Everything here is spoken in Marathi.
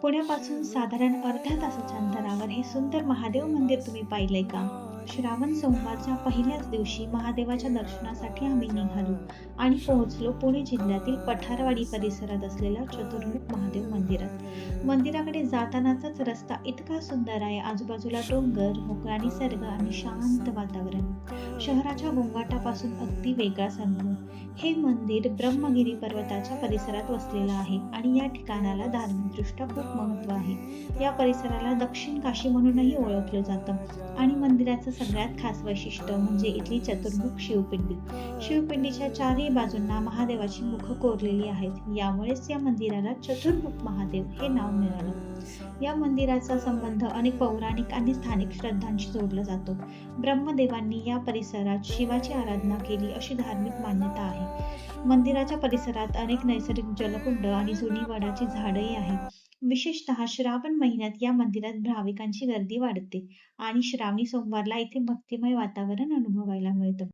पुण्यापासून साधारण अर्ध्या तासाच्या अंतरावर हे सुंदर महादेव मंदिर तुम्ही पाहिलंय का? श्रावण सोमवारच्या पहिल्याच दिवशी महादेवाच्या दर्शनासाठी आम्ही निघालो आणि पोहोचलो पुणे जिल्ह्यातील पठारवाडी परिसरात असलेल्या चतुर्मुख महादेव मंदिरात. मंदिराकडे जातानाचाच रस्ता इतका सुंदर आहे. आजूबाजूला डोंगर, मोकळा निसर्ग आणि शांत वातावरण. शहराच्या गोंगाटापासून अगदी वेगळाच अनुभव. हे मंदिर ब्रह्मगिरी पर्वताच्या परिसरात वसलेलं आहे आणि या ठिकाणाला धार्मिकदृष्ट्या खूप महत्त्व आहे. या परिसराला दक्षिण काशी म्हणूनही ओळखलं जातं आणि मंदिराचं सगळ्यात खास वैशिष्ट्य म्हणजे इथली चतुर्मुख शिवपिंडी. शिवपिंडीच्या चारही बाजूंना महादेवाची मुखं कोरलेली आहेत. यामुळेच या मंदिराला चतुर्मुख महादेव हे नाव मिळालं. या मंदिराचा संबंध अनेक पौराणिक आणि स्थानिक श्रद्धांशी जोडला जातो. ब्रह्मदेवांनी या परिसरात शिवाची आराधना केली अशी धार्मिक मान्यता आहे. मंदिराच्या परिसरात अनेक नैसर्गिक जलकुंड आणि जुनी वडाची झाडंही आहेत. विशेषतः श्रावण महिन्यात या मंदिरात भाविकांची गर्दी वाढते आणि श्रावणी सोमवारला इथे भक्तिमय वातावरण अनुभवायला मिळतं.